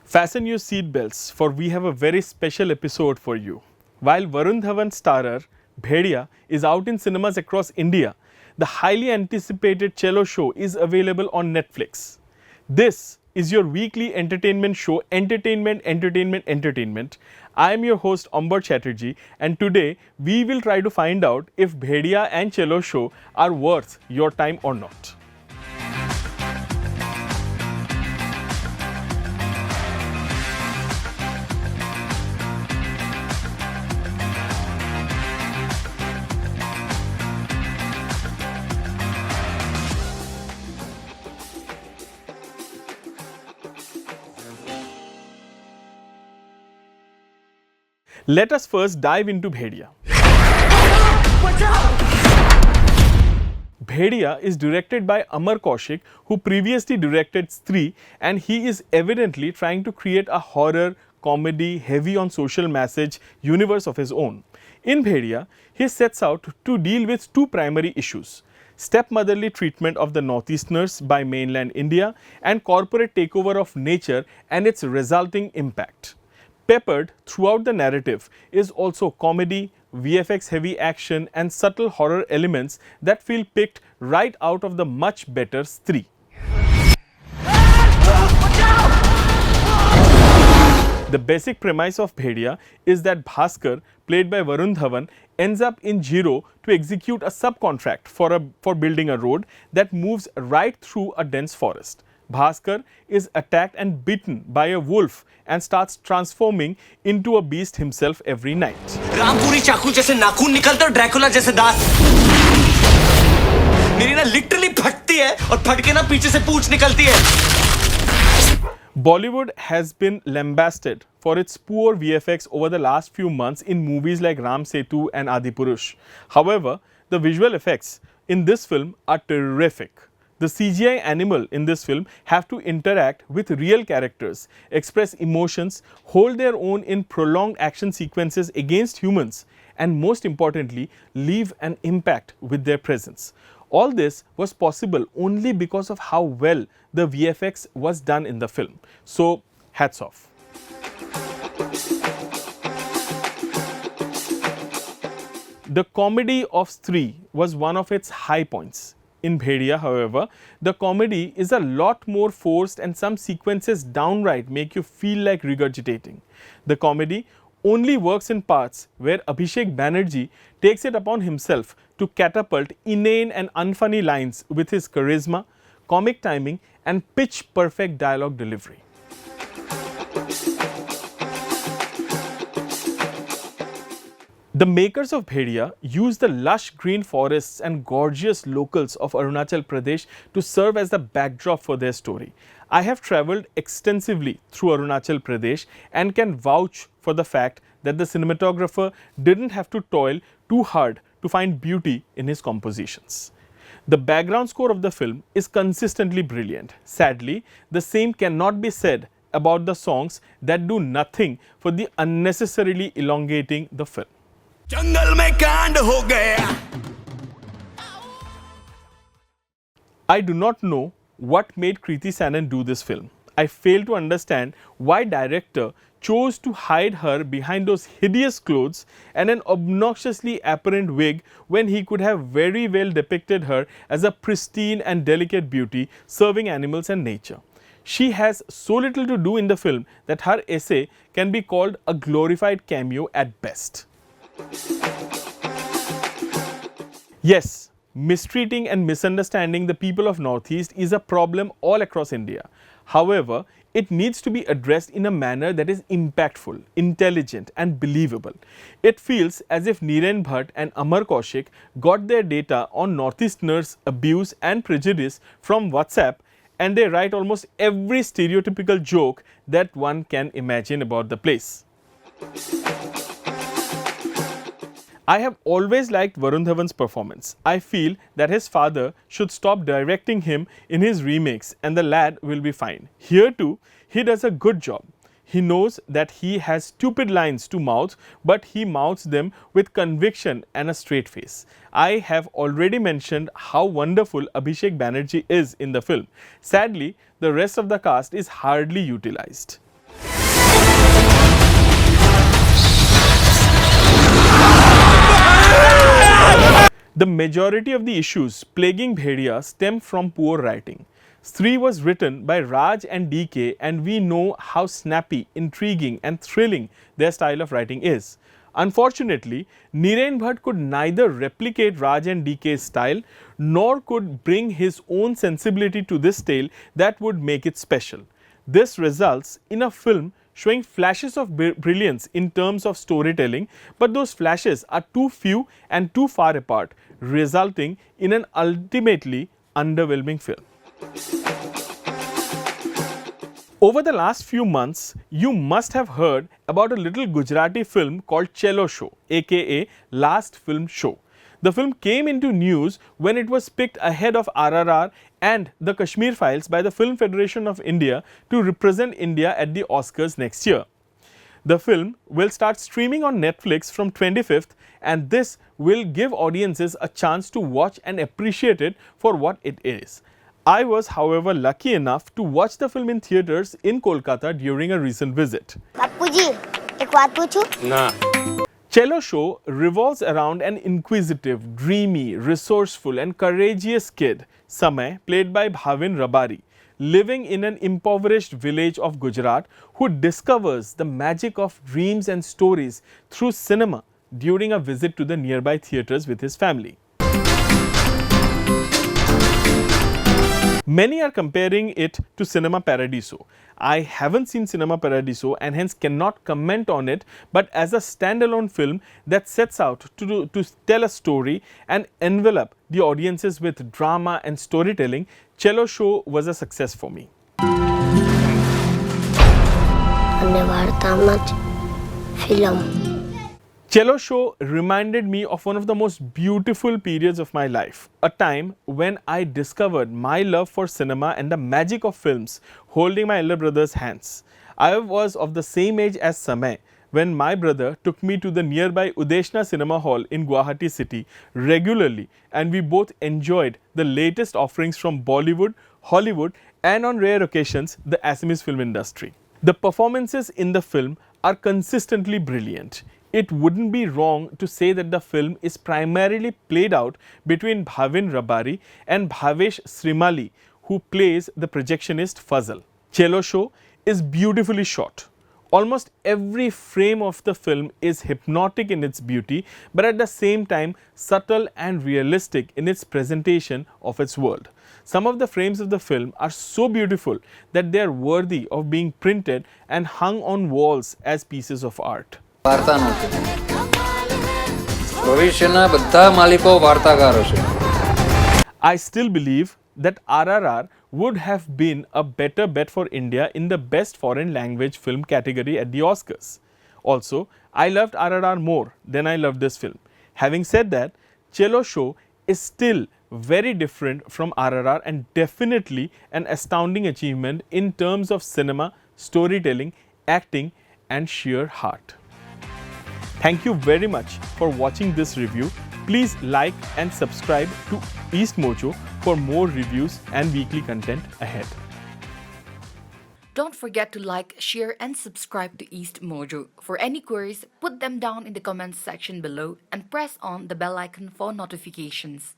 Fasten your seatbelts, for we have a very special episode for you. While Varun Dhawan starer Bhediya is out in cinemas across India, the highly anticipated cello show is available on Netflix. This is your weekly entertainment show, Entertainment. I am your host Amar Chatterjee, and today we will try to find out if Bhediya and cello show are worth your time or not. Let us first dive into Bhediya. Bhediya is directed by Amar Kaushik, who previously directed Stree, and he is evidently trying to create a horror, comedy, heavy on social message universe of his own. In Bhediya, he sets out to deal with two primary issues: stepmotherly treatment of the northeasterners by mainland India and corporate takeover of nature and its resulting impact. Peppered throughout the narrative is also comedy, VFX-heavy action and subtle horror elements that feel picked right out of the much better Stree. The basic premise of Bhediya is that Bhaskar, played by Varun Dhawan, ends up in Ziro to execute a subcontract for building a road that moves right through a dense forest. Bhaskar is attacked and bitten by a wolf and starts transforming into a beast himself every night. रामपुरी चाकू जैसे नाखून निकलते और Dracula जैसे दांत मेरी ना literally फटती है और फट के ना पीछे से पूंछ निकलती है. Bollywood has been lambasted for its poor VFX over the last few months in movies like Ram Setu and Adipurush. However, the visual effects in this film are terrific. The CGI animal in this film have to interact with real characters, express emotions, hold their own in prolonged action sequences against humans, and most importantly, leave an impact with their presence. All this was possible only because of how well the VFX was done in the film. So, hats off. The comedy of Stree was one of its high points. In Bhediya, however, the comedy is a lot more forced and some sequences downright make you feel like regurgitating. The comedy only works in parts where Abhishek Banerjee takes it upon himself to catapult inane and unfunny lines with his charisma, comic timing and pitch-perfect dialogue delivery. The makers of Bhediya used the lush green forests and gorgeous locals of Arunachal Pradesh to serve as the backdrop for their story. I have travelled extensively through Arunachal Pradesh and can vouch for the fact that the cinematographer didn't have to toil too hard to find beauty in his compositions. The background score of the film is consistently brilliant. Sadly, the same cannot be said about the songs that do nothing for the unnecessarily elongating the film. जंगल में कांड हो गया. I do not know what made Kriti Sanon do this film. I fail to understand why director chose to hide her behind those hideous clothes and an obnoxiously apparent wig when he could have very well depicted her as a pristine and delicate beauty serving animals and nature. She has so little to do in the film that her essay can be called a glorified cameo at best. Yes, mistreating and misunderstanding the people of Northeast is a problem all across India. However, it needs to be addressed in a manner that is impactful, intelligent and believable. It feels as if Niren Bhatt and Amar Kaushik got their data on Northeasterners' abuse and prejudice from WhatsApp, and they write almost every stereotypical joke that one can imagine about the place. I have always liked Varun Dhawan's performance. I feel that his father should stop directing him in his remakes and the lad will be fine. Here too, he does a good job. He knows that he has stupid lines to mouth, but he mouths them with conviction and a straight face. I have already mentioned how wonderful Abhishek Banerjee is in the film. Sadly, the rest of the cast is hardly utilized. The majority of the issues plaguing Bhediya stem from poor writing. Stree was written by Raj and DK, and we know how snappy, intriguing and thrilling their style of writing is. Unfortunately, Niren Bhatt could neither replicate Raj and DK's style nor could bring his own sensibility to this tale that would make it special. This results in a film showing flashes of brilliance in terms of storytelling, but those flashes are too few and too far apart, resulting in an ultimately underwhelming film. Over the last few months, you must have heard about a little Gujarati film called Cello Show, aka Last Film Show. The film came into news when it was picked ahead of RRR and the Kashmir Files by the Film Federation of India to represent India at the Oscars next year. The film will start streaming on Netflix from 25th, and this will give audiences a chance to watch and appreciate it for what it is. I was, however, lucky enough to watch the film in theatres in Kolkata during a recent visit. Bapuji, ek baat puchu? ना Cello Show revolves around an inquisitive, dreamy, resourceful and courageous kid, Samay, played by Bhavin Rabari, living in an impoverished village of Gujarat, who discovers the magic of dreams and stories through cinema during a visit to the nearby theatres with his family. Many are comparing it to Cinema Paradiso. I haven't seen Cinema Paradiso and hence cannot comment on it, but as a standalone film that sets out to tell a story and envelop the audiences with drama and storytelling, Cello Show was a success for me. Film. Cello Show reminded me of one of the most beautiful periods of my life, a time when I discovered my love for cinema and the magic of films holding my elder brother's hands. I was of the same age as Samay when my brother took me to the nearby Udeshna Cinema Hall in Guwahati city regularly, and we both enjoyed the latest offerings from Bollywood, Hollywood and on rare occasions the Assamese film industry. The performances in the film are consistently brilliant. It wouldn't be wrong to say that the film is primarily played out between Bhavin Rabari and Bhavesh Srimali, who plays the projectionist Fazal. Cello Show is beautifully shot. Almost every frame of the film is hypnotic in its beauty, but at the same time subtle and realistic in its presentation of its world. Some of the frames of the film are so beautiful that they are worthy of being printed and hung on walls as pieces of art. વાર્તા નહોતી ભવિષ્યના બધા માલિકો વાર્તાકારો છે. I still believe that RRR would have been a better bet for India in the best foreign language film category at the Oscars. Also, I loved RRR more than I loved this film. Having said that, Cello Show is still very different from RRR and definitely an astounding achievement in terms of cinema, storytelling, acting and sheer heart. Thank you very much for watching this review. Please like and subscribe to EastMojo for more reviews and weekly content ahead. Don't forget to like, share and subscribe to EastMojo. For any queries, put them down in the comments section below and press on the bell icon for notifications.